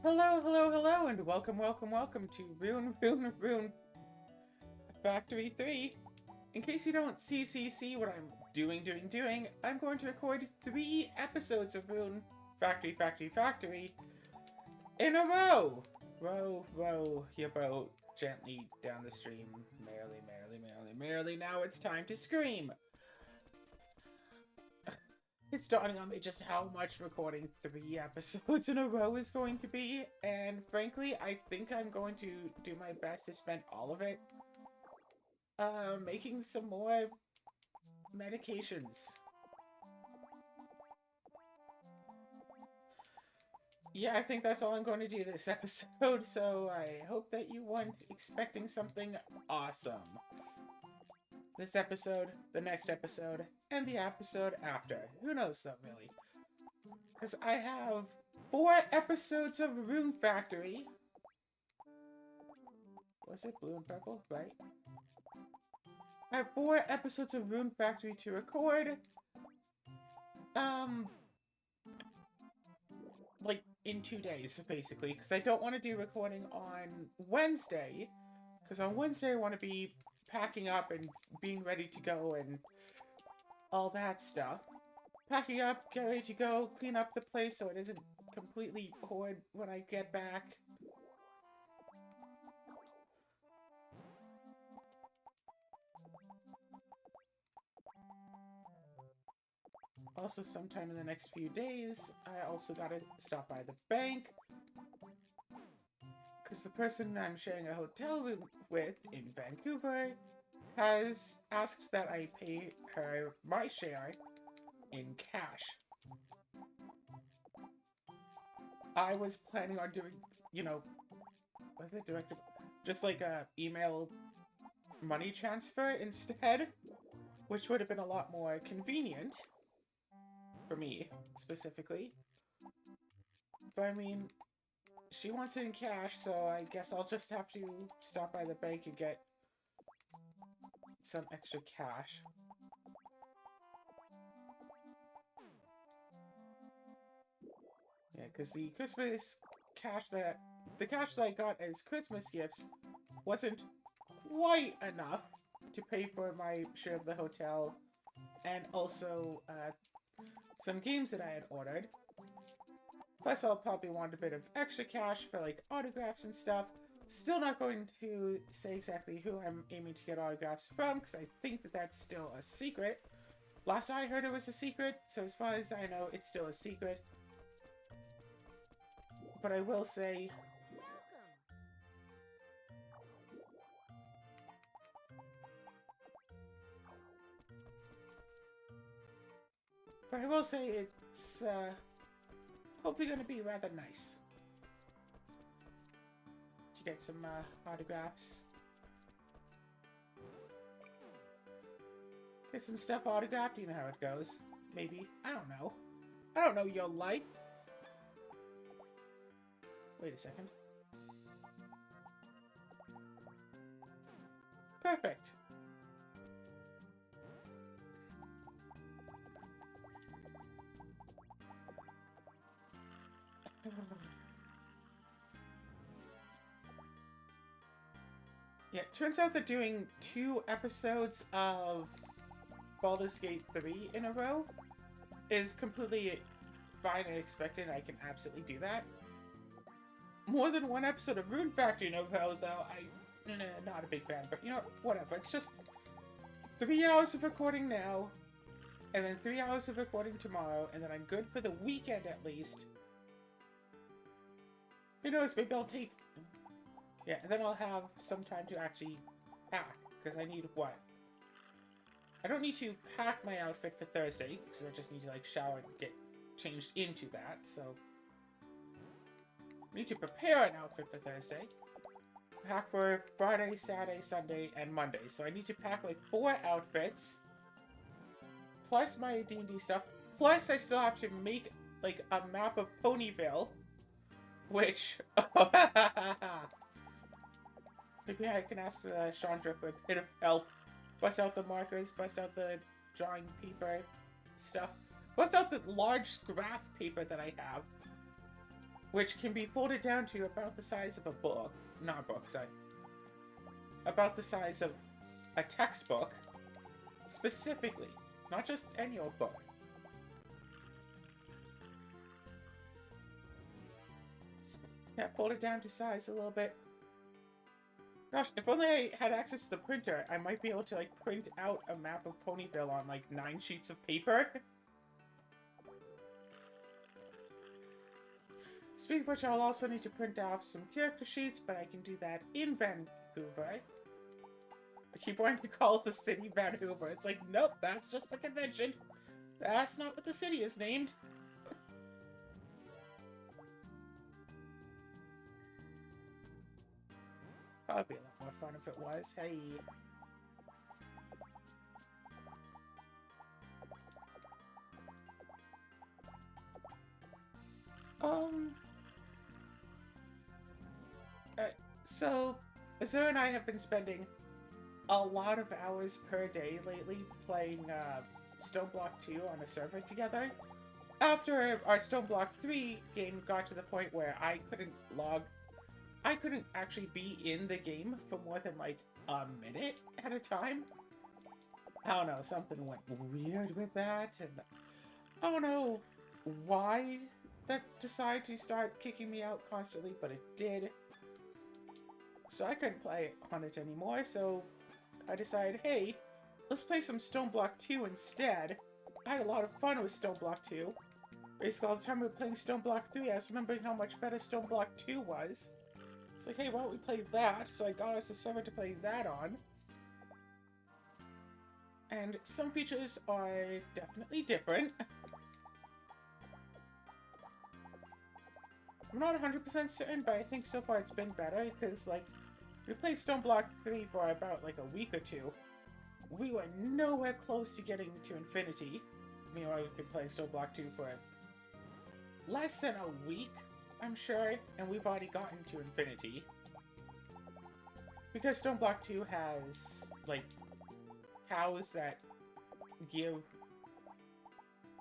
Hello, hello, hello, and welcome to Rune Factory 3. In case you don't see what I'm doing, I'm going to record 3 episodes of Rune Factory in a row! Row your boat gently down the stream. Merrily, now it's time to scream! It's dawning on me just how much recording 3 episodes in a row is going to be, and frankly, I think I'm going to do my best to spend all of it making some more medications. Yeah, I think that's all I'm going to do this episode, so I hope that you weren't expecting something awesome. This episode, the next episode, and the episode after. Who knows though, really? Because I have 4 episodes of Rune Factory. Was it blue and purple? Right? I have 4 episodes of Rune Factory to record. Like, in 2 days, basically. Because I don't want to do recording on Wednesday. Because on Wednesday I want to be packing up and being ready to go and all that stuff. Packing up, get ready to go, clean up the place so it isn't completely horrid when I get back. Also, sometime in the next few days, I also gotta stop by the bank. Because the person I'm sharing a hotel room with in Vancouver has asked that I pay her my share in cash. I was planning on doing, what's it, just like a email money transfer instead, which would have been a lot more convenient for me, specifically. But I mean, she wants it in cash, so I guess I'll just have to stop by the bank and get some extra cash. Yeah, because the cash that I got as Christmas gifts wasn't quite enough to pay for my share of the hotel and also some games that I had ordered. Plus, I'll probably want a bit of extra cash for like autographs and stuff. Still not going to say exactly who I'm aiming to get autographs from because I think that that's still a secret. Last I heard it was a secret, so as far as I know, it's still a secret. But I will say, it's hopefully going to be rather nice to get some autographs. Get some stuff autographed, you know how it goes. Maybe. I don't know. I don't know your life. Wait a second. Perfect. Yeah, it turns out that doing 2 episodes of Baldur's Gate 3 in a row is completely fine and expected. I can absolutely do that. More than 1 episode of Rune Factory in a row, though, I'm not a big fan. But, whatever. It's just 3 hours of recording now, and then 3 hours of recording tomorrow, and then I'm good for the weekend at least. Who knows, maybe I'll take... Yeah, and then I'll have some time to actually pack, because I need what? I don't need to pack my outfit for Thursday, because I just need to, shower and get changed into that, so... I need to prepare an outfit for Thursday. Pack for Friday, Saturday, Sunday, and Monday. So I need to pack, 4 outfits, plus my D&D stuff, plus I still have to make, a map of Ponyville, which... Maybe I can ask Chandra for a bit of help. Bust out the markers, bust out the drawing paper stuff. Bust out the large graph paper that I have. which can be folded down to about the size of a book. Not a book, sorry. About the size of a textbook, specifically, not just any old book. Yeah, fold it down to size a little bit. Gosh, if only I had access to the printer, I might be able to, like, print out a map of Ponyville on, like, 9 sheets of paper. Speaking of which, I'll also need to print off some character sheets, but I can do that in Vancouver. I keep wanting to call the city Vancouver. It's like, nope, that's just a convention. That's not what the city is named. Probably be a lot more fun if it was. Hey. So, Azur and I have been spending a lot of hours per day lately playing Stoneblock 2 on a server together. After our Stoneblock 3 game got to the point where I couldn't actually be in the game for more than like a minute at a time. I don't know, something went weird with that, and I don't know why that decided to start kicking me out constantly, but it did. So I couldn't play on it anymore, so I decided, hey, let's play some Stoneblock 2 instead. I had a lot of fun with Stoneblock 2. Basically, all the time we were playing Stoneblock 3, I was remembering how much better Stoneblock 2 was. It's like, hey, why don't we play that? So I got us a server to play that on. And some features are definitely different. I'm not 100% certain, but I think so far it's been better, because, like, we played Stoneblock 3 for about, like, a week or two. We were nowhere close to getting to Infinity. Meanwhile, we've been playing Stoneblock 2 for less than a week, I'm sure, and we've already gotten to Infinity. Because Stoneblock 2 has, like, cows that give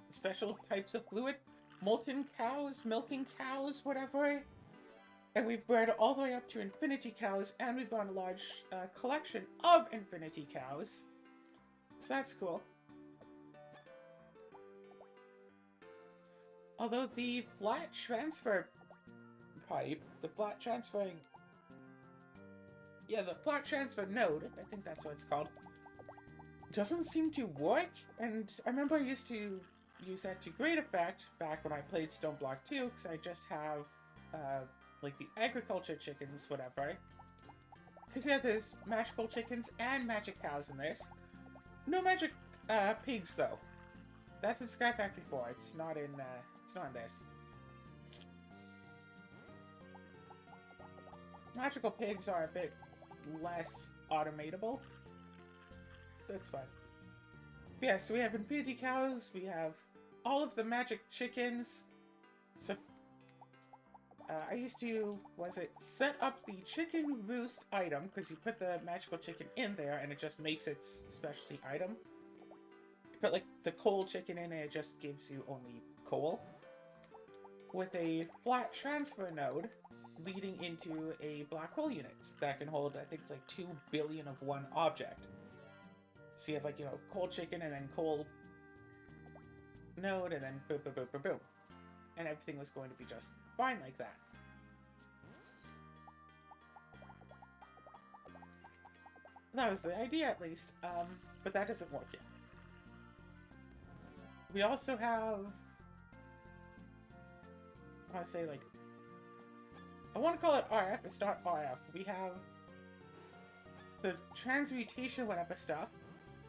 special types of fluid. Molten cows, milking cows, whatever. And we've bred all the way up to Infinity cows, and we've got a large collection of Infinity cows. So that's cool. Although the flat transfer pipe, the flat transfer node, I think that's what it's called, doesn't seem to work. And I remember I used to use that to great effect back when I played Stoneblock 2, because I just have, like, the agriculture chickens, whatever. Because, yeah, there's magical chickens and magic cows in this. No magic, pigs, though. That's in Sky Factory 4. It's not in this. Magical pigs are a bit less automatable. So it's fine. But yeah, so we have Infinity cows, we have all of the magic chickens. So, I used to, set up the chicken roost item, because you put the magical chicken in there, and it just makes its specialty item. You put, like, the coal chicken in, and it just gives you only coal. With a flat transfer node leading into a black hole unit that can hold, I think it's like 2 billion of one object. So you have, like, you know, coal chicken, and then coal node, and then boom, boom, boom, boom, boom. And everything was going to be just fine like that. That was the idea, at least. But that doesn't work yet. We also have... I want to say, like... I want to call it RF, it's not RF. We have the transmutation whatever stuff.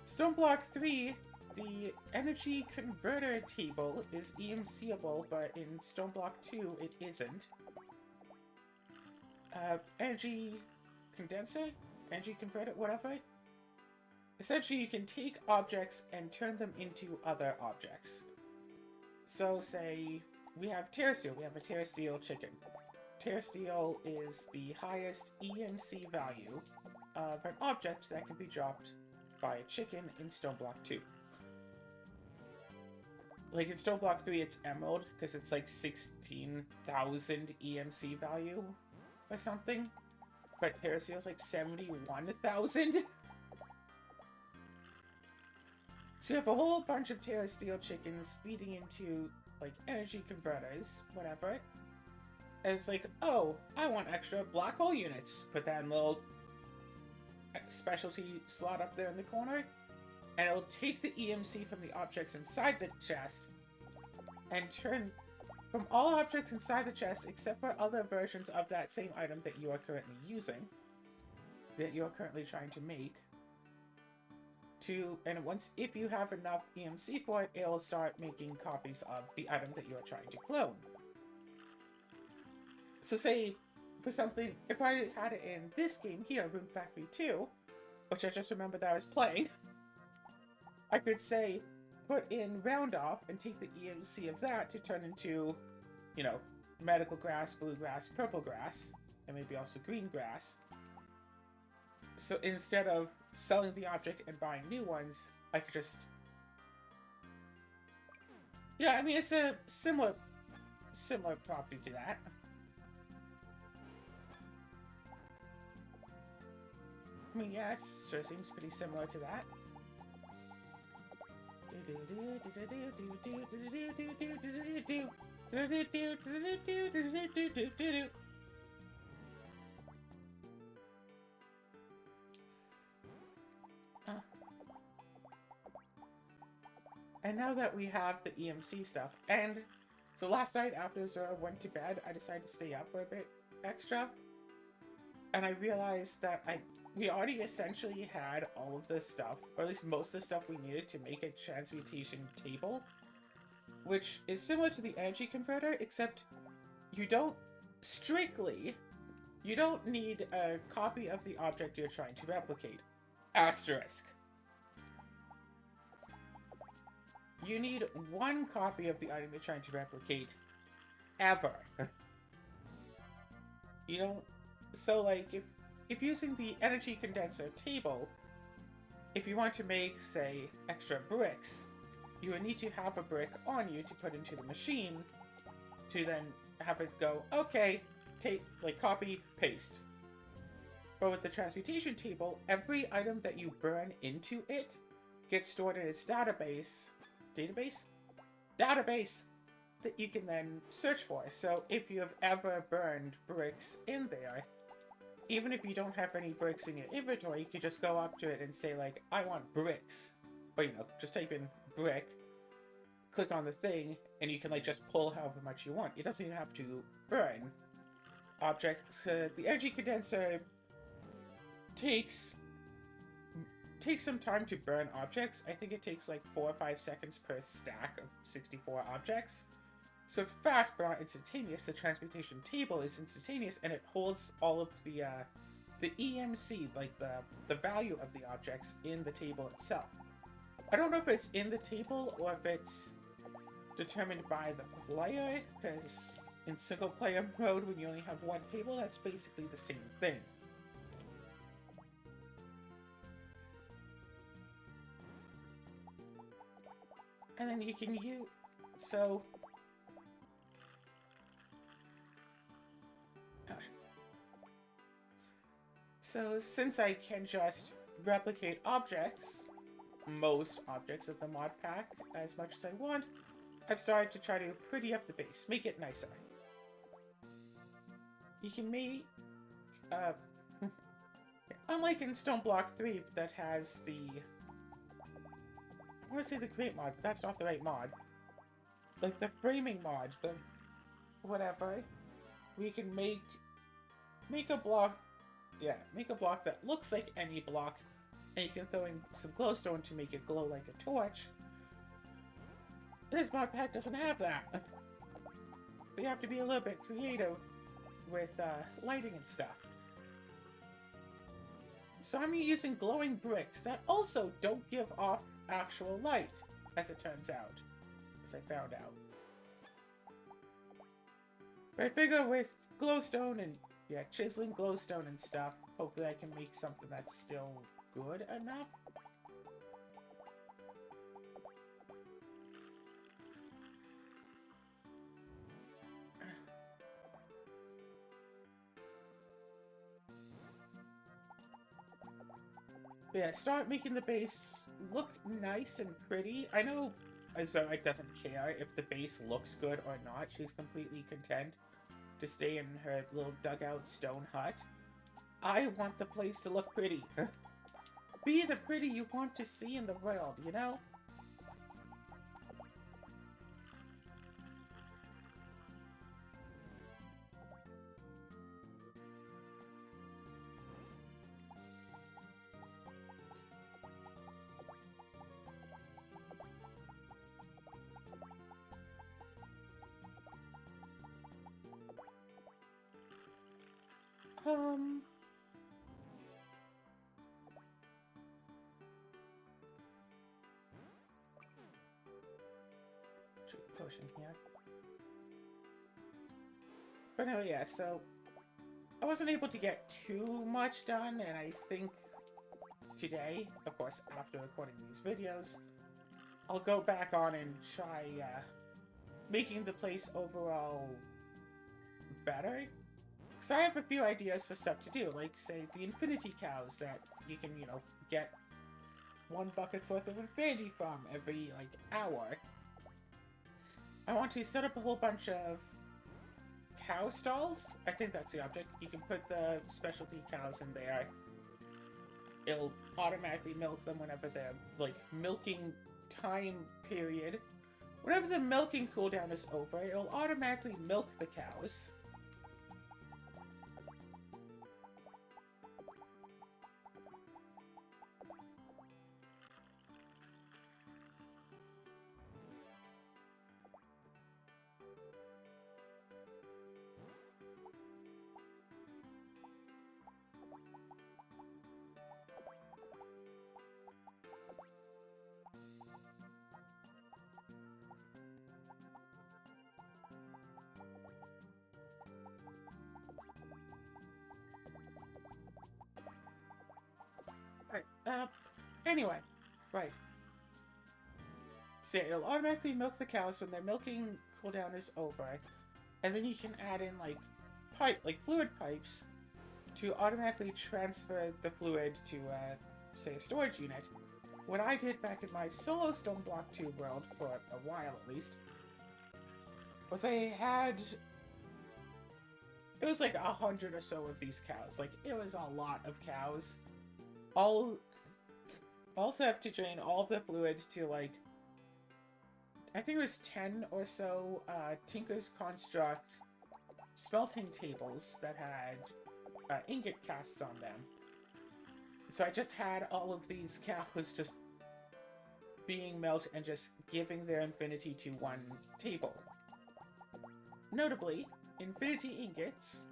Stoneblock 3, the energy converter table is EMC-able, but in Stoneblock 2 it isn't. Energy condenser? Energy converter? Whatever? Essentially, you can take objects and turn them into other objects. So, say, we have Terrasteel. We have a Terrasteel chicken. Terrasteel is the highest EMC value of an object that can be dropped by a chicken in Stoneblock 2. Like in Stone Block 3, it's Emerald because it's like 16,000 EMC value or something. But Terra Steel's like 71,000. So you have a whole bunch of Terra Steel chickens feeding into like energy converters, whatever. And it's like, oh, I want extra black hole units. Put that in a little specialty slot up there in the corner. And it'll take the EMC from the objects inside the chest and turn from all objects inside the chest except for other versions of that same item that you are currently using, that you are currently trying to make, to, and once, if you have enough EMC for it, it'll start making copies of the item that you are trying to clone. So say, for something, if I had it in this game here, Rune Factory 2, which I just remembered that I was playing, I could say, put in Round Off and take the EMC of that to turn into, you know, medical grass, blue grass, purple grass, and maybe also green grass. So instead of selling the object and buying new ones, I could just... Yeah, I mean, it's a similar property to that. I mean, yeah, it sure seems pretty similar to that. And now that we have the EMC stuff, and so last night after Zora went to bed, I decided to stay up for a bit extra, and I realized that we already essentially had all of this stuff, or at least most of the stuff we needed to make a transmutation table, which is similar to the energy converter, except you don't need a copy of the object you're trying to replicate. Asterisk. You need one copy of the item you're trying to replicate, ever. You don't... So, like, if using the energy condenser table, if you want to make, say, extra bricks, you would need to have a brick on you to put into the machine to then have it go, okay, take, like, copy, paste. But with the transmutation table, every item that you burn into it gets stored in its database that you can then search for. So if you have ever burned bricks in there, even if you don't have any bricks in your inventory, you can just go up to it and say, like, I want bricks. But, you know, just type in brick, click on the thing, and you can, like, just pull however much you want. It doesn't even have to burn objects. The energy condenser takes some time to burn objects. I think it takes, like, 4 or 5 seconds per stack of 64 objects. So it's fast, but not instantaneous. The transmutation table is instantaneous, and it holds all of the EMC, like the value of the objects, in the table itself. I don't know if it's in the table or if it's determined by the player, because in single player mode, when you only have one table, that's basically the same thing. And then you can use... So since I can just replicate objects, most objects of the mod pack, as much as I want, I've started to try to pretty up the base, make it nicer. You can make, unlike in Stone Block 3 that has the, I want to say the create mod, but that's not the right mod. Like the framing mod, the whatever, we can make a block. Yeah, make a block that looks like any block, and you can throw in some glowstone to make it glow like a torch. This mod pack doesn't have that. So you have to be a little bit creative with lighting and stuff. So I'm using glowing bricks that also don't give off actual light, as it turns out. As I found out. But I figure with glowstone and yeah, chiseling glowstone and stuff, hopefully I can make something that's still good enough. Yeah, start making the base look nice and pretty. I know Zoic doesn't care if the base looks good or not. She's completely content to stay in her little dugout stone hut. I want the place to look pretty. Be the pretty you want to see in the world, you know? Um... Potion here. But no, yeah, so I wasn't able to get too much done, and I think today, of course, after recording these videos, I'll go back on and try making the place overall better. Because I have a few ideas for stuff to do, like, say, the infinity cows that you can, you know, get 1 bucket's worth of infinity from every, like, hour. I want to set up a whole bunch of cow stalls. I think that's the object. You can put the specialty cows in there. It'll automatically milk them whenever the, like, milking time period. Whenever the milking cooldown is over, it'll automatically milk the cows. Anyway, right. So it'll automatically milk the cows when their milking cooldown is over, and then you can add in, like, fluid pipes to automatically transfer the fluid to, say, a storage unit. What I did back in my solo stone block tube world, for a while at least, was I had... It was like 100 or so of these cows. Like, it was a lot of cows. All set up to drain all of the fluid to, like, I think it was 10 or so Tinker's Construct smelting tables that had ingot casts on them. So I just had all of these cows just being melted and just giving their infinity to one table. Notably, infinity ingots,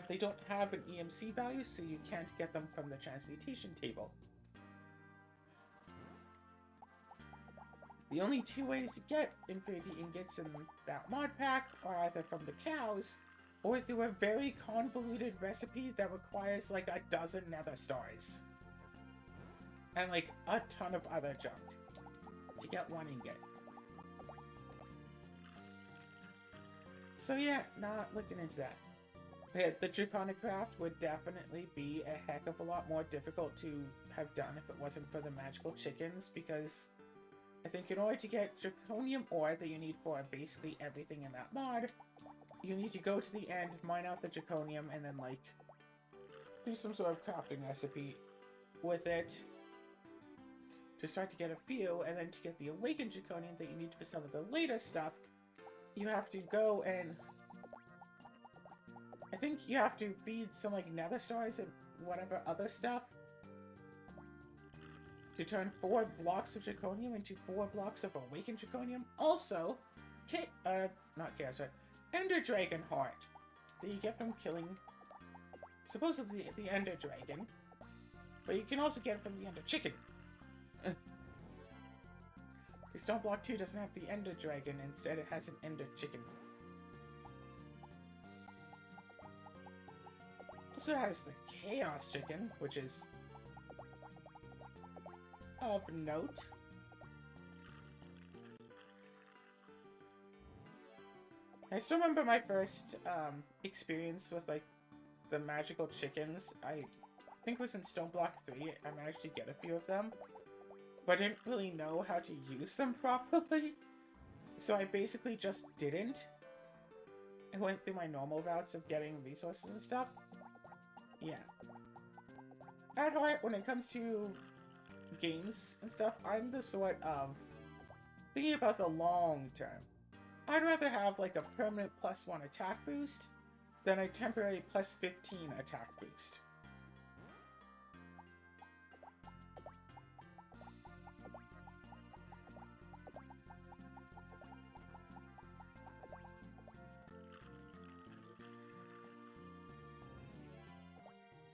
they don't have an EMC value, so you can't get them from the transmutation table. The only 2 ways to get infinity ingots in that mod pack are either from the cows, or through a very convoluted recipe that requires like a dozen nether stars. And like a ton of other junk to get 1 ingot. So yeah, not looking into that. Yeah, the Draconic Craft would definitely be a heck of a lot more difficult to have done if it wasn't for the magical chickens, because I think in order to get Draconium ore that you need for basically everything in that mod, you need to go to the end, mine out the Draconium, and then, like, do some sort of crafting recipe with it to start to get a few, and then to get the Awakened Draconium that you need for some of the later stuff, you have to go and... I think you have to feed some, like, nether stars and whatever other stuff to turn 4 blocks of Draconium into 4 blocks of Awakened Draconium. Also, not Chaos, right? Ender Dragon Heart that you get from killing, supposedly, the Ender Dragon. But you can also get it from the Ender Chicken. Because Stone Block 2 doesn't have the Ender Dragon, instead it has an Ender Chicken. Also has the Chaos Chicken, which is of note. I still remember my first experience with, like, the magical chickens. think it was in Stone Block 3, I managed to get a few of them, but I didn't really know how to use them properly, so I basically just didn't. I went through my normal routes of getting resources and stuff. Yeah. At heart, when it comes to games and stuff, I'm the sort of thinking about the long term. I'd rather have like a permanent +1 attack boost than a temporary +15 attack boost.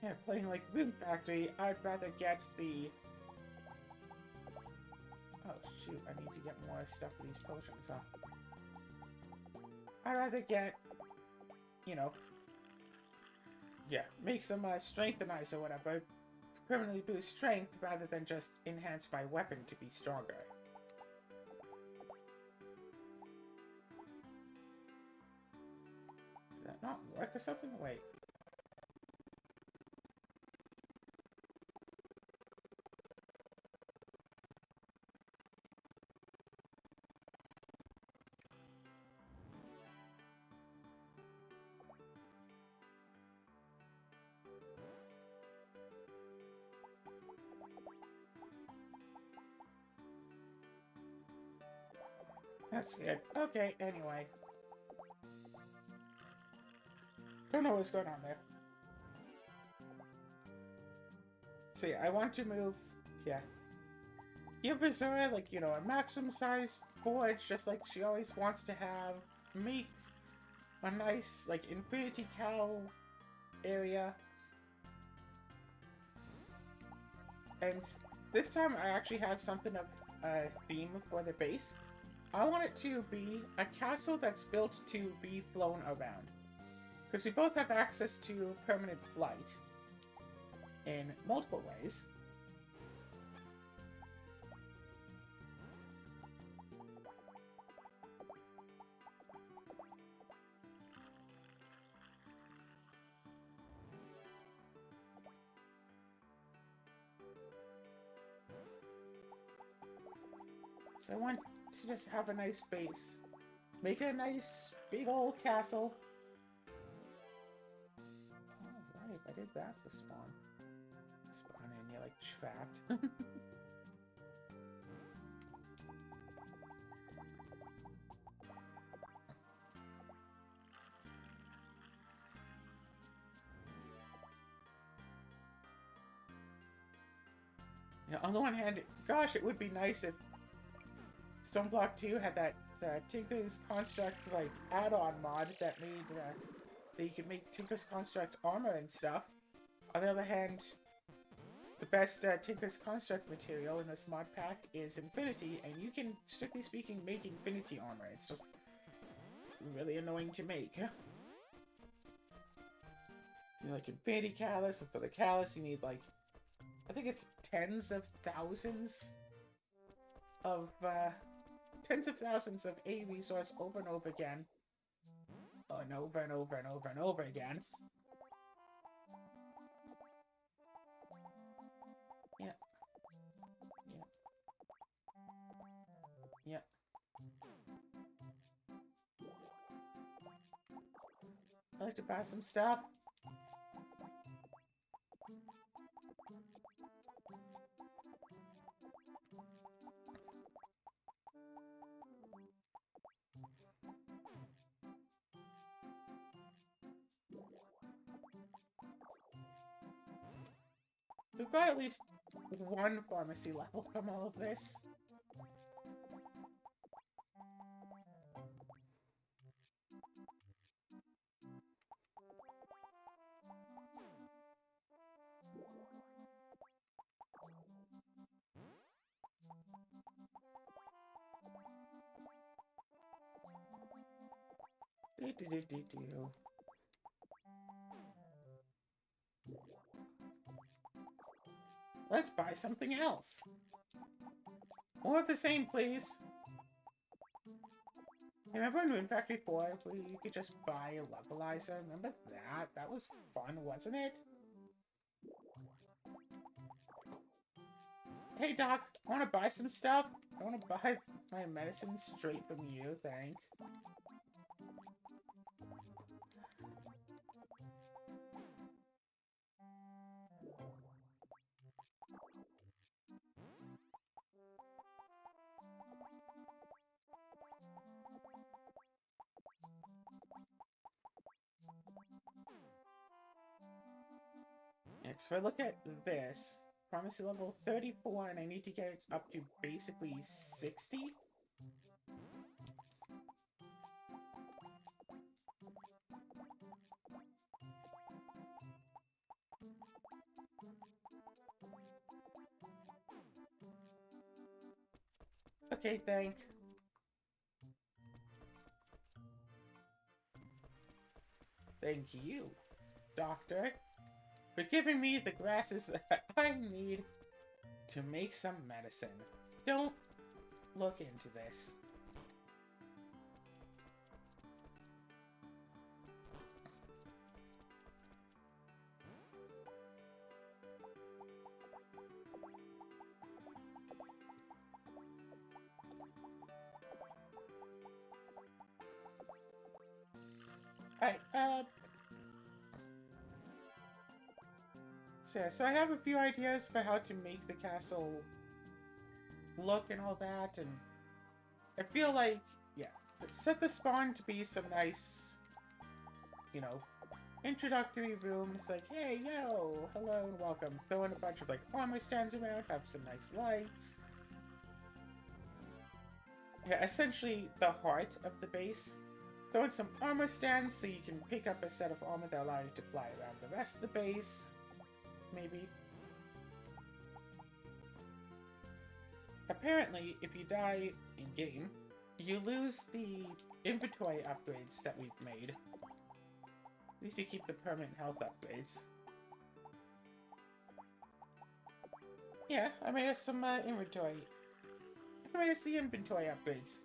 Yeah, playing like Rune Factory, I'd rather get the... Oh shoot, I need to get more stuff for these potions, huh? I'd rather get, you know, yeah, make some strength and ice or whatever, permanently boost strength rather than just enhance my weapon to be stronger. Did that not work or something? Wait. That's weird. Okay, anyway. Don't know what's going on there. So yeah, I want to move... Yeah. Give Azura, like, you know, a maximum size forge, just like she always wants to have. Make a nice, like, Infinity Cow area. And this time I actually have something of a theme for the base. I want it to be a castle that's built to be flown around. Because we both have access to permanent flight in multiple ways. So I want to just have a nice base. Make it a nice, big old castle. Oh, right, I did that for spawn. Spawn and you're like trapped. Yeah, on the one hand, gosh, it would be nice if Stone Block 2 had that Tinker's Construct like add-on mod that made that you could make Tinker's Construct armor and stuff. On the other hand, the best Tinker's Construct material in this mod pack is Infinity, and you can, strictly speaking, make Infinity armor. It's just really annoying to make. So, like Infinity Callus, and for the Callus you need like, I think it's tens of thousands of A resource over and over again. And over and over and over and over again. Yeah. Yeah. Yeah. I like to buy some stuff. We've got at least one pharmacy level from all of this. Do. Let's buy something else. More of the same, please. Remember in Rune Factory 4 where you could just buy a levelizer? Remember that? That was fun, wasn't it? Hey, Doc, I want to buy some stuff. I want to buy my medicine straight from you, thank. Next, if I look at this, pharmacy level 34, and I need to get it up to basically 60. Okay, thank you, Doctor, for giving me the grasses that I need to make some medicine. Don't look into this. Alright, so I have a few ideas for how to make the castle look and all that, and I feel like, yeah, set the spawn to be some nice, you know, introductory room. It's like, hey, yo, hello and welcome. Throw in a bunch of, like, armor stands around, have some nice lights. Yeah, essentially the heart of the base. Throw in some armor stands so you can pick up a set of armor that allow you to fly around the rest of the base. Maybe. Apparently, if you die in-game, you lose the inventory upgrades that we've made. At least you keep the permanent health upgrades. Yeah, I made us some inventory. I made us the inventory upgrades.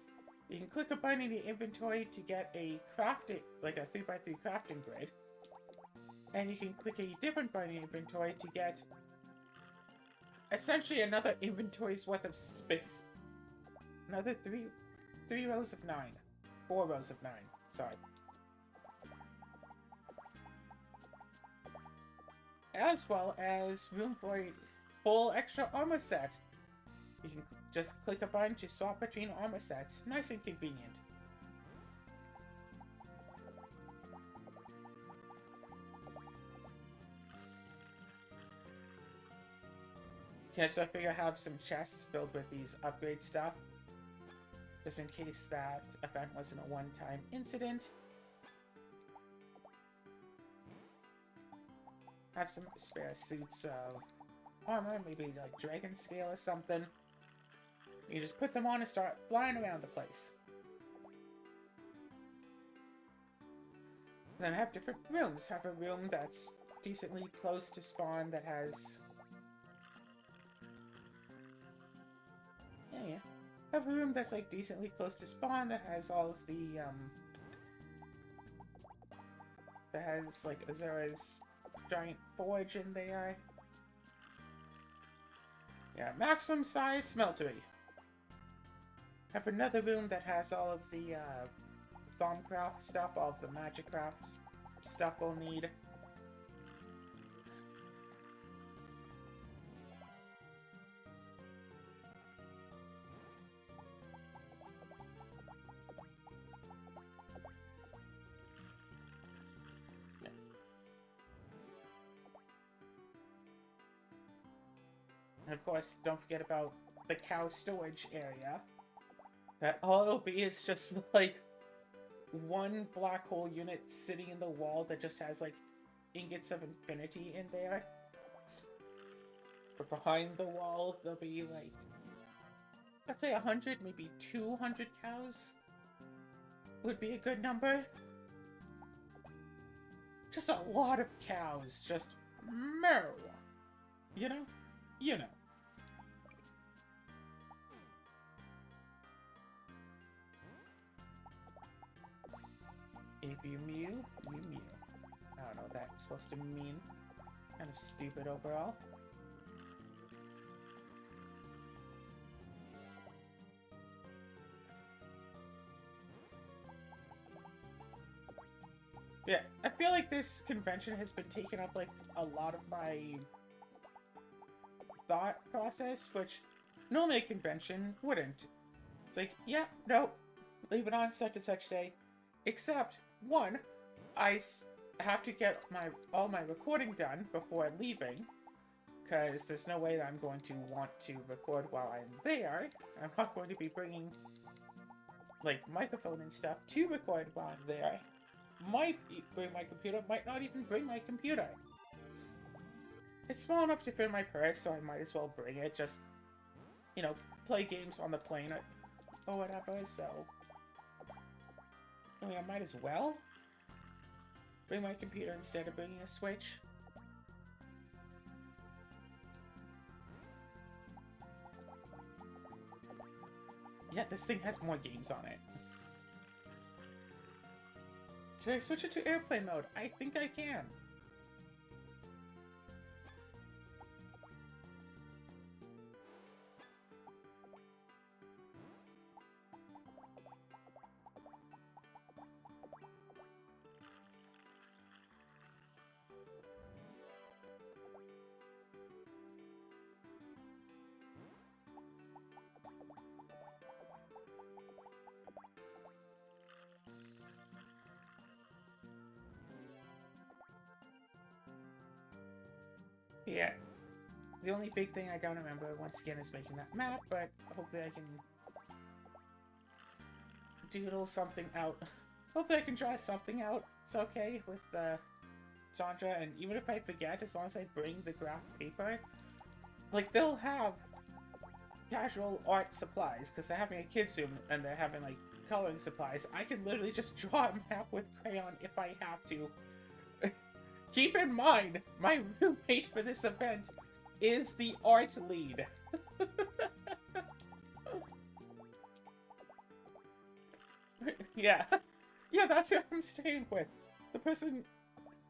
You can click a button in the inventory to get a crafting, like a 3x3 crafting grid. And you can click a different button in the inventory to get essentially another inventory's worth of space. Another three rows of 9. 4 rows of 9. Sorry. As well as room for a full extra armor set. You can just click a button to swap between armor sets. Nice and convenient. Okay, so I figure I have some chests filled with these upgrade stuff. Just in case that event wasn't a one-time incident. I have some spare suits of armor, maybe like dragon scale or something. You just put them on and start flying around the place. Then I have different rooms. I have a room that's decently close to spawn that has... Yeah. I have a room that's like decently close to spawn that has all of the, that has like Azura's giant forge in there. Yeah, maximum size smeltery. I have another room that has all of the Thaumcraft stuff, all of the magic craft stuff we'll need. And of course, don't forget about the cow storage area. That all it'll be is just like one black hole unit sitting in the wall that just has like ingots of infinity in there. But behind the wall, there'll be like, let's say 100, maybe 200 cows would be a good number. Just a lot of cows, just moo. You know? You know. If you mew, you mew. I don't know what that's supposed to mean. Kind of stupid overall. Yeah, I feel like this convention has been taking up, like, a lot of my thought process, which normally a convention wouldn't. It's like, yeah, no, leave it on such and such day. Except, one, have to get all my recording done before leaving, because there's no way that I'm going to want to record while I'm there. I'm not going to be bringing, like, microphone and stuff to record while I'm there. Might bring my computer, might not even bring my computer. It's small enough to fit in my purse, so I might as well bring it. Just, you know, play games on the plane or whatever, so... I mean, I might as well bring my computer instead of bringing a Switch. Yeah, this thing has more games on it. Can I switch it to airplane mode? I think I can. Yeah. The only big thing I gotta remember, once again, is making that map, but hopefully I can doodle something out. Hopefully I can draw something out. It's okay with the genre, and even if I forget, as long as I bring the graph paper, like, they'll have casual art supplies, because they're having a kids' room, and they're having, like, coloring supplies. I can literally just draw a map with crayon if I have to. Keep in mind, my roommate for this event is the art lead. Yeah. Yeah, that's who I'm staying with. The person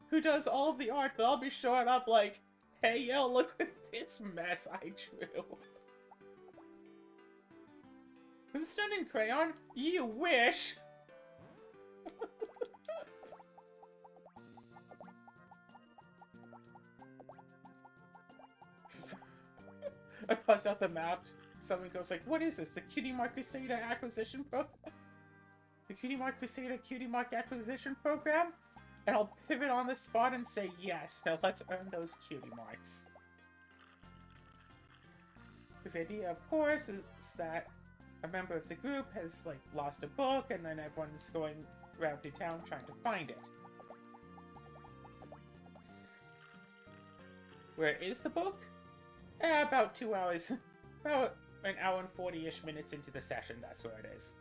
who does all of the art, they'll be showing up like, hey, yo, look at this mess I drew. Was this done in crayon? You wish! I bust out the map. Someone goes like, what is this? The Cutie Mark Crusader Acquisition Program? The Cutie Mark Crusader Cutie Mark Acquisition Program? And I'll pivot on the spot and say yes. Now let's earn those cutie marks. Because the idea, of course, is that a member of the group has, like, lost a book, and then everyone's going around through town trying to find it. Where is the book? About 2 hours. About an hour and 40-ish minutes into the session, that's where it is.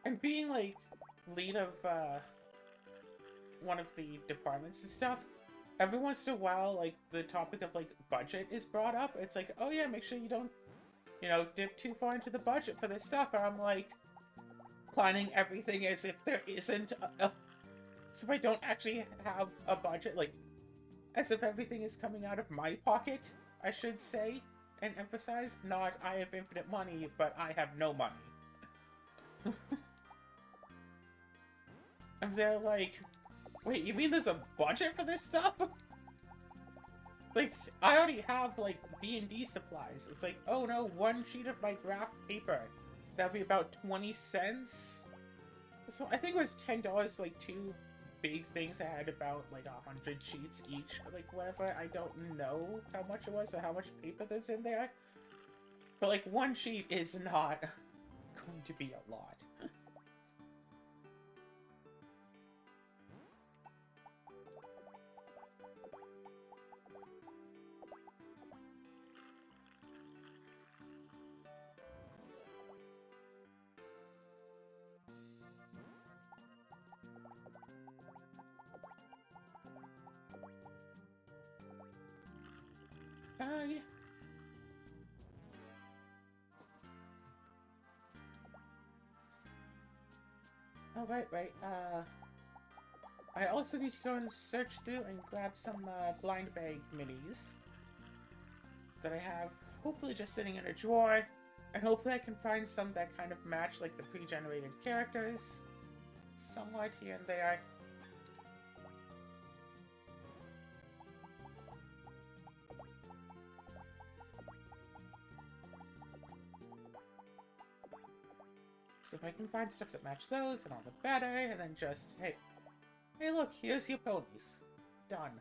And being, like, lead of, one of the departments and stuff, every once in a while, like, the topic of, like, budget is brought up. It's like, oh yeah, make sure you don't, you know, dip too far into the budget for this stuff. And I'm like, planning everything as if there isn't so I don't actually have a budget, like, as if everything is coming out of my pocket, I should say, and emphasize, not I have infinite money, but I have no money. And they're like, wait, you mean there's a budget for this stuff? Like, I already have, like, D&D supplies. It's like, oh no, one sheet of my graph paper. That'd be about 20 cents? So I think it was $10 for, like, 2 big things. I had about, like, 100 sheets each. Like, whatever. I don't know how much it was or how much paper there's in there. But, like, one sheet is not going to be a lot. Yeah. Oh, right. I also need to go and search through and grab some blind bag minis. that I have hopefully just sitting in a drawer, and hopefully I can find some that kind of match like the pre-generated characters somewhat here and there. So if I can find stuff that match those, then all the better, and then just, hey look, here's your ponies. Done.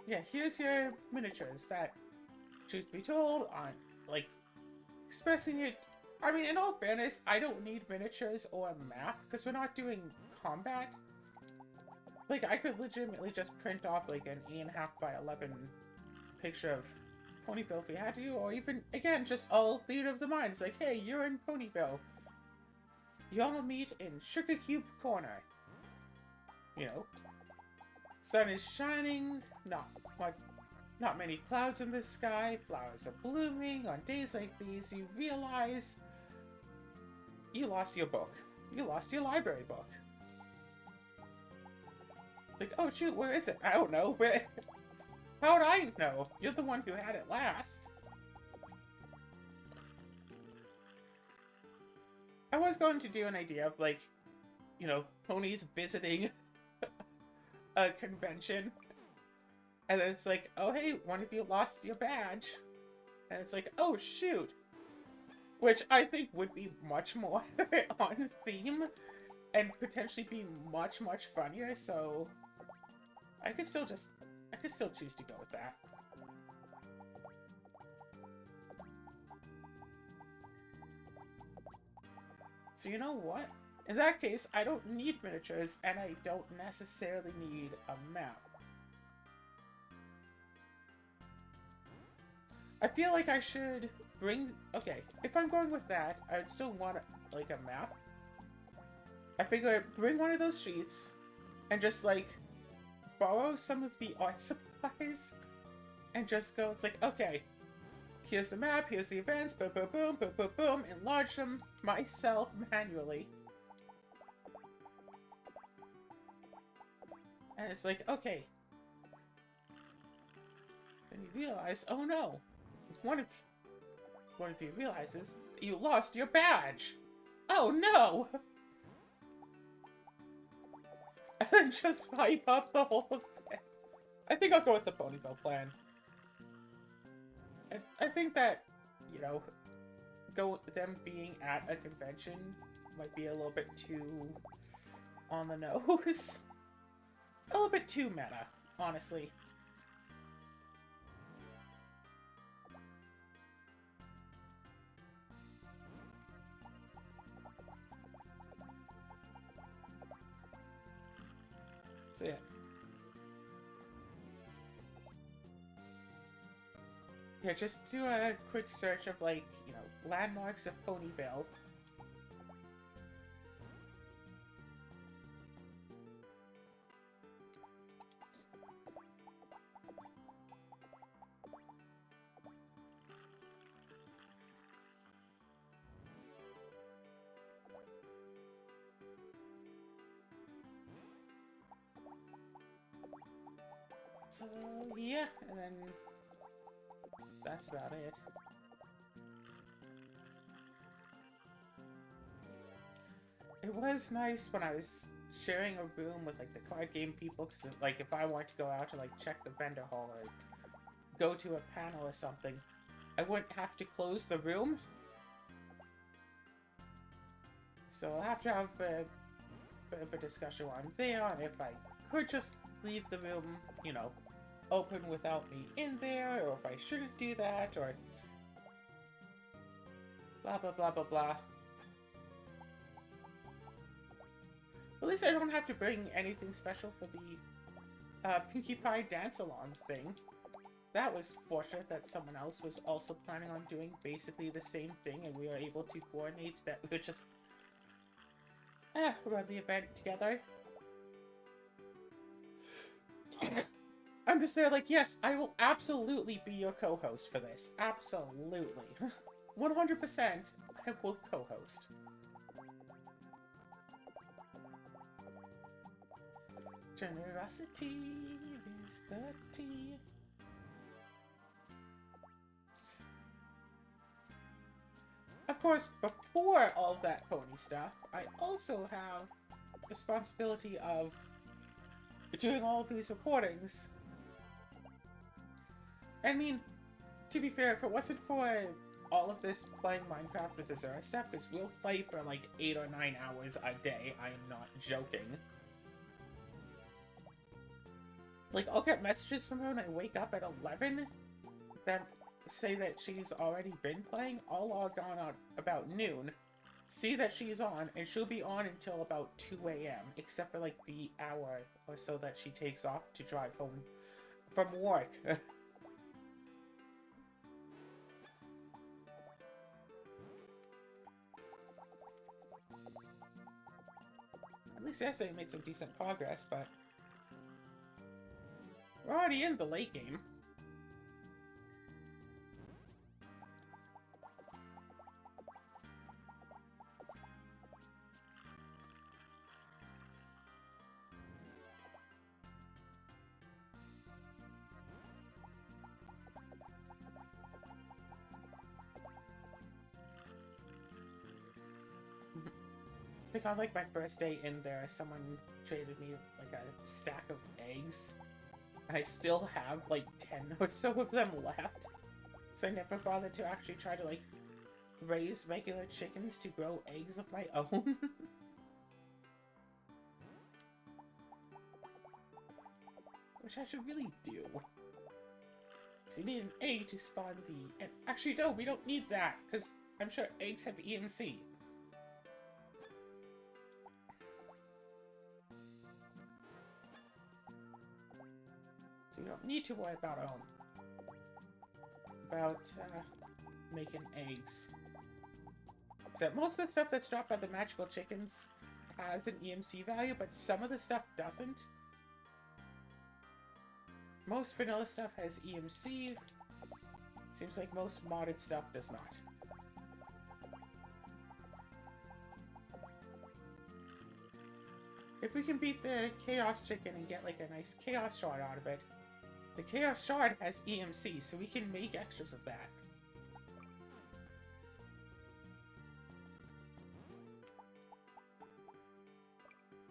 Yeah, here's your miniatures that, truth be told, aren't, like, expressing it. I mean, in all fairness, I don't need miniatures or a map, because we're not doing combat. Like, I could legitimately just print off, like, an 8.5 by 11 picture of Ponyville if we had to, or even, again, just all Theater of the Mind. It's like, hey, you're in Ponyville. Y'all meet in Sugar Cube Corner. You know, sun is shining, not many clouds in the sky, flowers are blooming. On days like these, you realize you lost your book. You lost your library book. It's like, oh shoot, where is it? I don't know. Where? How'd I know? You're the one who had it last. I was going to do an idea of, like, you know, ponies visiting a convention. And then it's like, oh hey, one of you lost your badge. And it's like, oh shoot. Which I think would be much more on theme. And potentially be much, much funnier, so... I could still choose to go with that. So you know what? In that case, I don't need miniatures, and I don't necessarily need a map. I feel like I should bring... Okay, if I'm going with that, I would still want, like, a map. I figure I'd bring one of those sheets, and just, like, borrow some of the art supplies, and just go, it's like, okay, here's the map, here's the events, boom, boom, boom, boom, boom, boom, enlarge them myself manually. And it's like, okay. Then you realize, oh no, one of you realizes that you lost your badge. Oh no! And then just hype up the whole thing. I think I'll go with the Ponyville plan. I think that, you know, them being at a convention might be a little bit too on the nose. A little bit too meta, honestly. So yeah. Yeah, just do a quick search of, like, you know, landmarks of Ponyville. So, yeah, and then that's about it. It was nice when I was sharing a room with, like, the card game people, because, like, if I wanted to go out to, like, check the vendor hall or go to a panel or something, I wouldn't have to close the room. So I'll have to have a bit of a discussion while I'm there on if I could just leave the room, you know, open without me in there, or if I shouldn't do that, or blah blah blah blah blah. At least I don't have to bring anything special for the Pinkie Pie dance-along thing. That was fortunate that someone else was also planning on doing basically the same thing, and we were able to coordinate that we could just run the event together. I'm just there like, yes, I will absolutely be your co-host for this. Absolutely. 100% I will co-host. Generosity. Where's the tea? Of course, before all of that pony stuff, I also have responsibility of doing all of these recordings. I mean, to be fair, if it wasn't for all of this playing Minecraft with the Zera stuff, because we'll play for like 8 or 9 hours a day, I am not joking. Like, I'll get messages from her when I wake up at 11 that say that she's already been playing. I'll log on at about noon, see that she's on, and she'll be on until about 2 a.m., except for like the hour or so that she takes off to drive home from work. At least yesterday made some decent progress, but we're already in the late game. Like on like my first day in there, someone traded me like a stack of eggs, and I still have like 10 or so of them left. So I never bothered to actually try to like raise regular chickens to grow eggs of my own. Which I should really do. Because you need an egg to spawn the... And actually, no, we don't need that, because I'm sure eggs have EMC. So you don't need to worry about making eggs. So most of the stuff that's dropped by the magical chickens has an EMC value, but some of the stuff doesn't. Most vanilla stuff has EMC. Seems like most modded stuff does not. If we can beat the Chaos Chicken and get like a nice Chaos Shard out of it, the Chaos Shard has EMC, so we can make extras of that.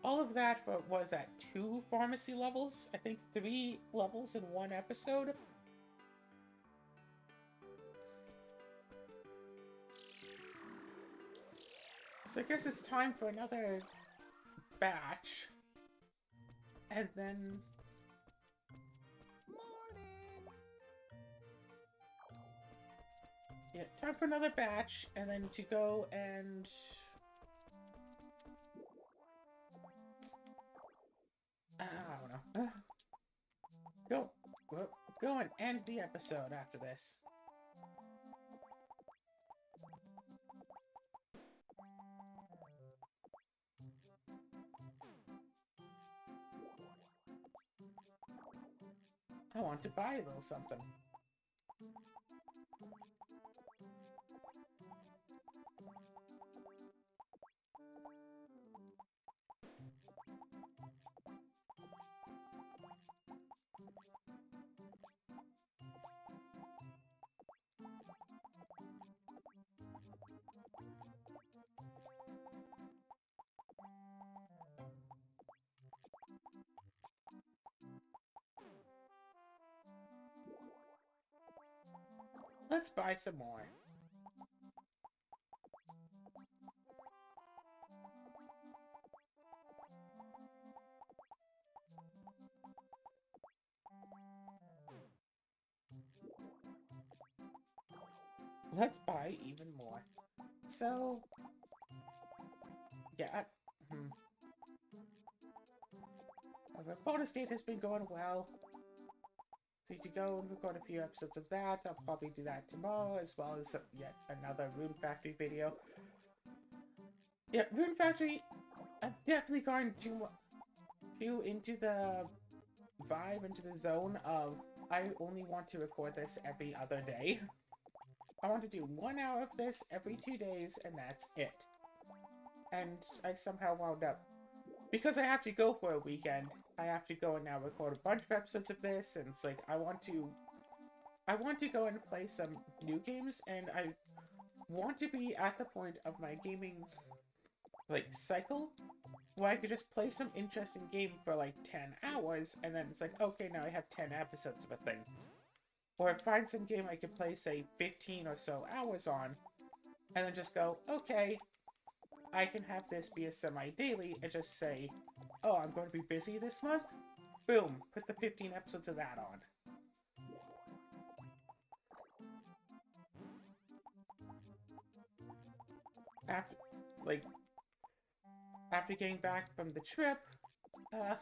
All of that was at 2 pharmacy levels. I think 3 levels in 1 episode. So I guess it's time for another batch. And then... Yeah, time for another batch, and then to go and... I don't know. Go and end the episode after this. I want to buy a little something. Let's buy some more. Let's buy even more. So, yeah. The bonus date has been going well. So to go and record a few episodes of that. I'll probably do that tomorrow, as well as yet another Rune Factory video. Yeah, Rune Factory, I've definitely gone too into the vibe, into the zone of I only want to record this every other day. I want to do 1 hour of this every 2 days, and that's it. And I somehow wound up, because I have to go for a weekend, I have to go and now record a bunch of episodes of this, and it's like I want to go and play some new games, and I want to be at the point of my gaming like cycle where I could just play some interesting game for like 10 hours, and then it's like, okay, now I have 10 episodes of a thing. Or find some game I could play, say, 15 or so hours on, and then just go, okay, I can have this be a semi-daily, and just say, oh, I'm going to be busy this month? Boom, put the 15 episodes of that on. After, like, after getting back from the trip, yeah.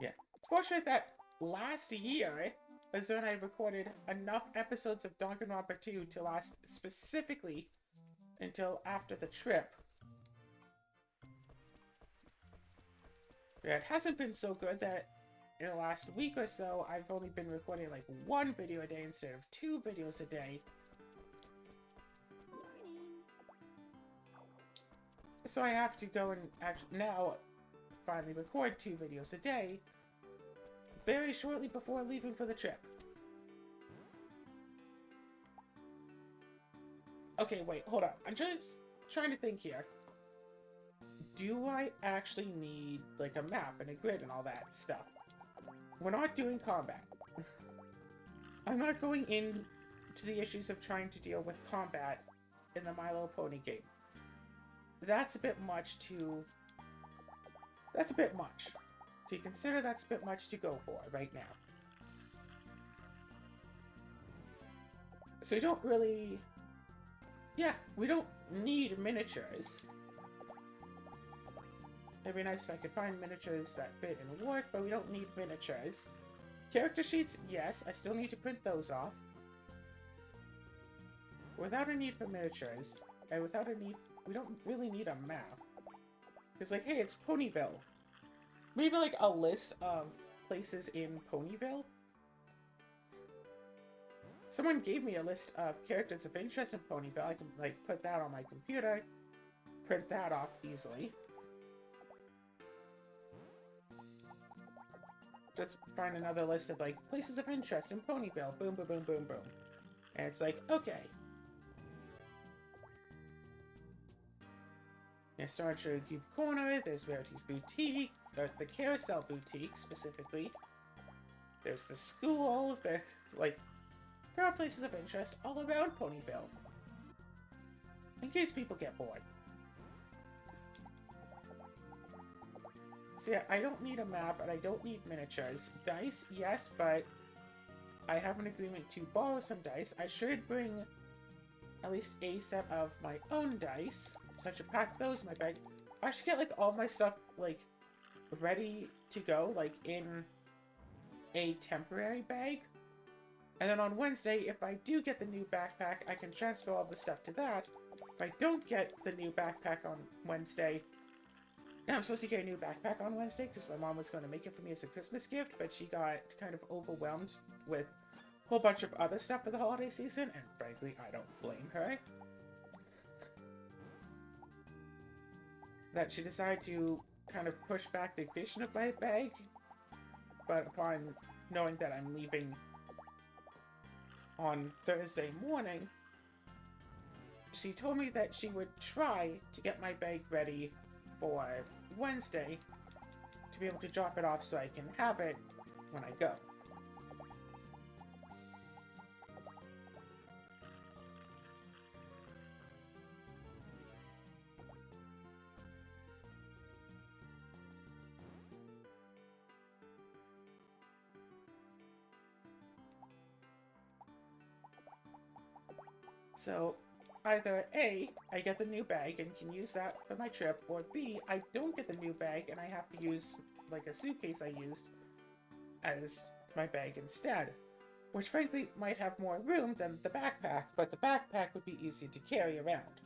It's fortunate that last year is when I recorded enough episodes of Danganronpa 2 to last specifically until after the trip. Yeah, it hasn't been so good that in the last week or so, I've only been recording like 1 video a day instead of 2 videos a day. So I have to go and now finally record 2 videos a day very shortly before leaving for the trip. Okay, wait, hold on. I'm just trying to think here. Do I actually need like a map and a grid and all that stuff? We're not doing combat. I'm not going into the issues of trying to deal with combat in the My Little Pony game. That's a bit much to... That's a bit much. To consider that's a bit much to go for right now. So we don't really... Yeah, we don't need miniatures. It'd be nice if I could find miniatures that fit and work, but we don't need miniatures. Character sheets, yes, I still need to print those off. Without a need for miniatures, and without a need... We don't really need a map. It's like, hey, it's Ponyville. Maybe like a list of places in Ponyville? Someone gave me a list of characters of interest in Ponyville. I can, like, put that on my computer, print that off easily. Just find another list of, like, places of interest in Ponyville. Boom, boom, boom, boom, boom. And it's like, okay. There's Star Cube Corner, there's Rarity's Boutique, the Carousel Boutique, specifically. There's the school, there's, like, there are places of interest all around Ponyville. In case people get bored. So yeah, I don't need a map, and I don't need miniatures. Dice, yes, but I have an agreement to borrow some dice. I should bring at least a set of my own dice. So I should pack those in my bag. I should get, like, all my stuff, like, ready to go, like, in a temporary bag. And then on Wednesday, if I do get the new backpack, I can transfer all the stuff to that. If I don't get the new backpack on Wednesday... Now, I'm supposed to get a new backpack on Wednesday, because my mom was going to make it for me as a Christmas gift, but she got kind of overwhelmed with a whole bunch of other stuff for the holiday season, and frankly, I don't blame her. That she decided to kind of push back the addition of my bag, but upon knowing that I'm leaving on Thursday morning, she told me that she would try to get my bag ready for Wednesday to be able to drop it off so I can have it when I go. So, either A, I get the new bag and can use that for my trip, or B, I don't get the new bag and I have to use, like, a suitcase I used as my bag instead. Which, frankly, might have more room than the backpack, but the backpack would be easier to carry around.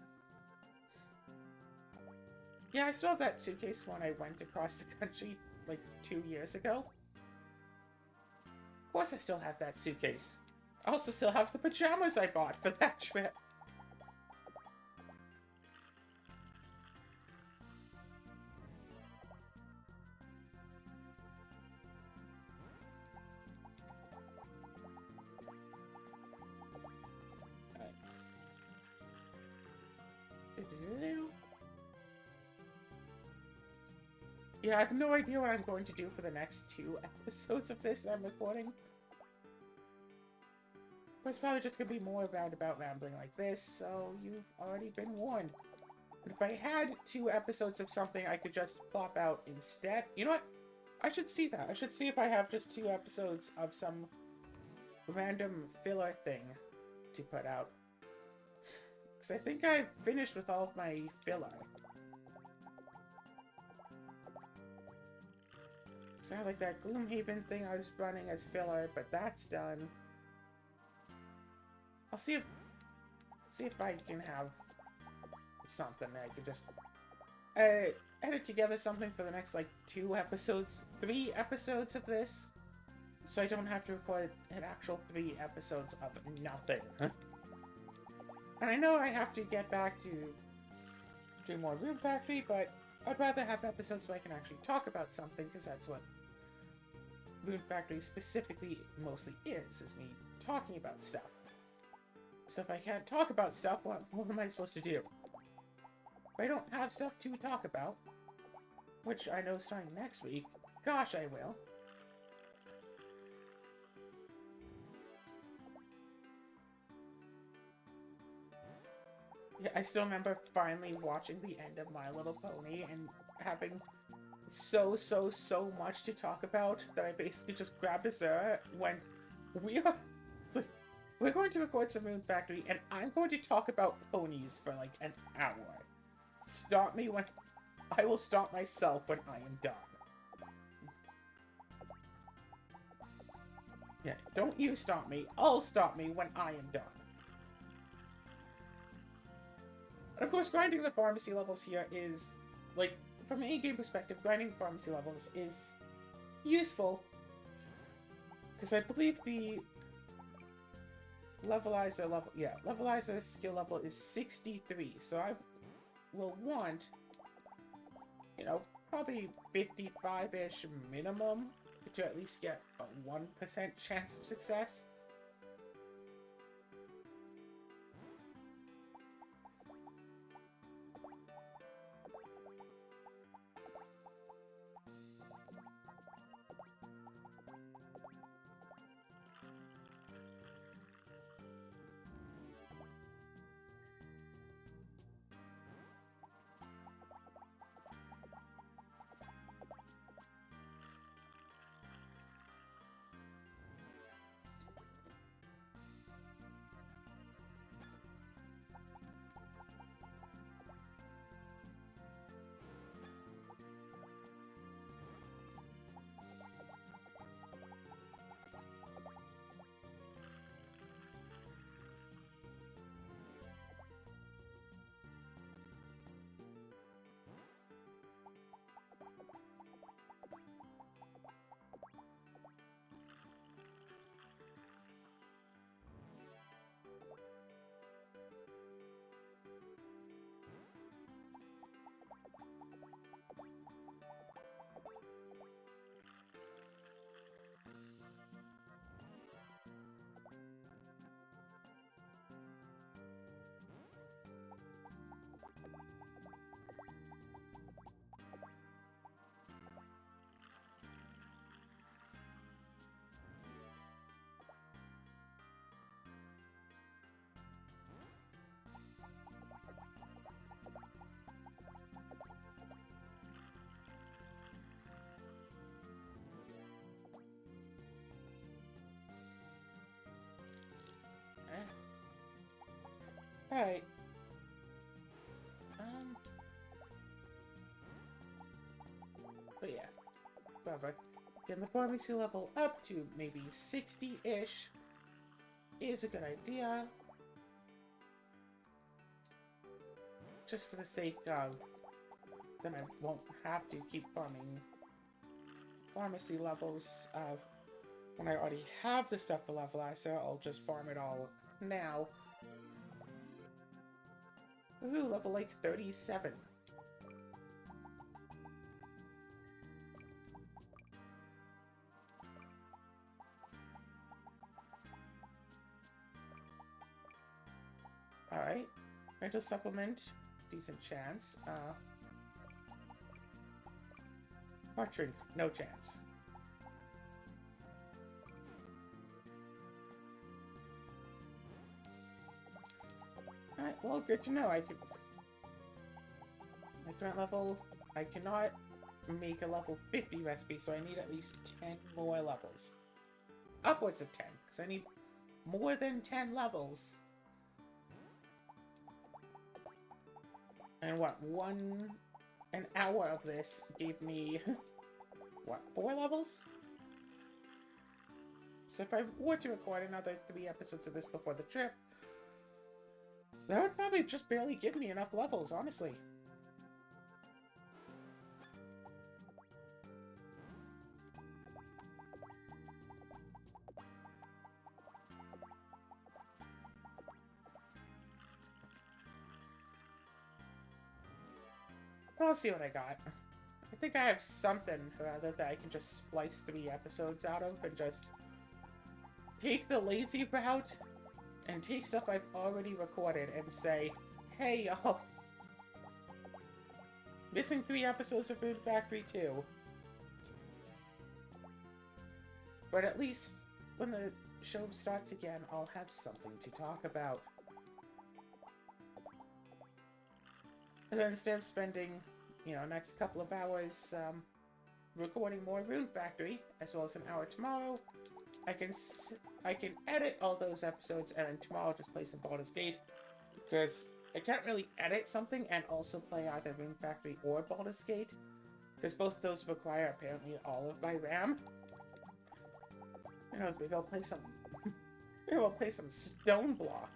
Yeah, I still have that suitcase when I went across the country, like, 2 years ago. Of course I still have that suitcase. I also still have the pajamas I bought for that trip. Yeah, I have no idea what I'm going to do for the next 2 episodes of this I'm recording. But it's probably just going to be more roundabout rambling like this, so you've already been warned. But if I had 2 episodes of something I could just plop out instead... You know what? I should see that. I should see if I have just 2 episodes of some random filler thing to put out. Because I think I've finished with all of my filler. So I have like that Gloomhaven thing I was running as filler, but that's done. I'll see if I can have something that I could just edit together something for the next like 2 episodes, 3 episodes of this, so I don't have to record an actual 3 episodes of nothing. And I know I have to get back to doing more Rune Factory, but I'd rather have episodes where I can actually talk about something, because that's what Rune Factory specifically mostly is me talking about stuff. So if I can't talk about stuff, what am I supposed to do? If I don't have stuff to talk about, which I know starting next week, gosh, I will. Yeah, I still remember finally watching the end of My Little Pony and having so much to talk about that I basically just grabbed Azura when we're going to record some Rune Factory and I'm going to talk about ponies for like an hour. Stop me when... I will stop myself when I am done. Yeah, don't you stop me. I'll stop me when I am done. And of course, grinding the pharmacy levels here is, like, from an in-game perspective, grinding pharmacy levels is useful. Because I believe the levelizer skill level is 63, so I will want, you know, probably 55-ish minimum to at least get a 1% chance of success. Alright. But yeah. Whatever. Getting the pharmacy level up to maybe 60-ish is a good idea. Just for the sake of... then I won't have to keep farming pharmacy levels when I already have the stuff for levelizer. I'll just farm it all now. Ooh, level like 37. Alright. Mental supplement. decent chance. Hot drink, no chance. Alright, well, good to know. I can... My current level, I cannot make a level 50 recipe, so I need at least 10 more levels. Upwards of 10, because I need more than 10 levels. And what, an hour of this gave me, what, 4 levels? So if I were to record another 3 episodes of this before the trip, that would probably just barely give me enough levels, honestly. But I'll see what I got. I think I have something, rather, that I can just splice 3 episodes out of and just take the lazy route and take stuff I've already recorded and say, hey, y'all, missing 3 episodes of Food Factory 2. But at least when the show starts again, I'll have something to talk about. And then instead of spending, you know, next couple of hours recording more Rune Factory, as well as an hour tomorrow, I can edit all those episodes and then tomorrow just play some Baldur's Gate, because I can't really edit something and also play either Rune Factory or Baldur's Gate, because both of those require apparently all of my RAM. Who knows, maybe I'll play some maybe I'll play some Stone Block.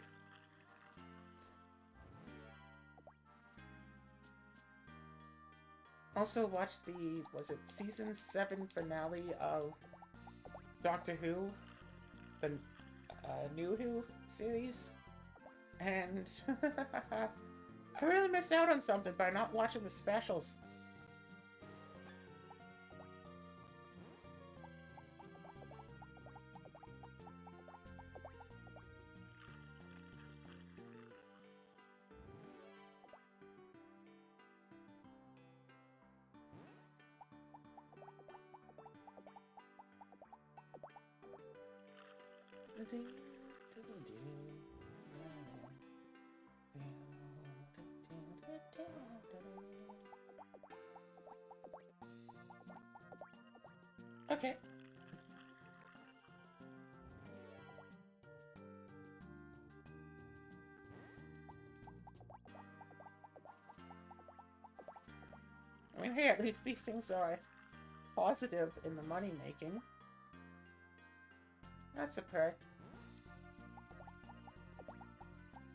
Also watched the, was it Season 7 finale of Doctor Who? The New Who series? And I really missed out on something by not watching the specials. Okay. I mean, hey, at least these things are positive in the money making. That's a perk.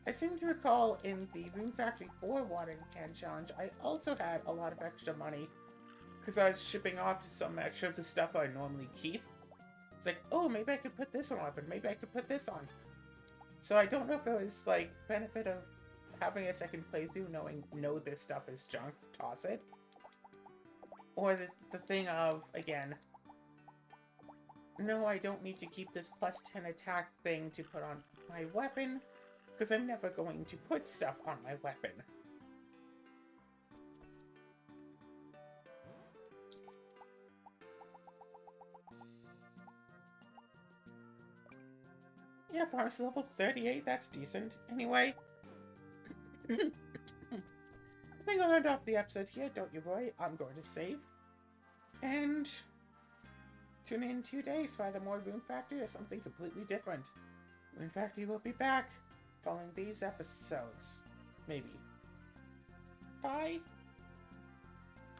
I seem to recall in the Rune Factory 4 watering can challenge, I also had a lot of extra money because I was shipping off to some extra of the stuff I normally keep. It's like, oh, maybe I could put this on, but maybe I could put this on. So I don't know if it was, like, benefit of having a second playthrough knowing, no, this stuff is junk, toss it. Or the thing of, again, no, I don't need to keep this plus 10 attack thing to put on my weapon, because I'm never going to put stuff on my weapon. Yeah, pharmacy level 38, that's decent. Anyway, I think I'll end off the episode here, don't you worry. I'm going to save. And tune in 2 days for either more Rune Factory or something completely different. Rune Factory will be back following these episodes. Maybe. Bye!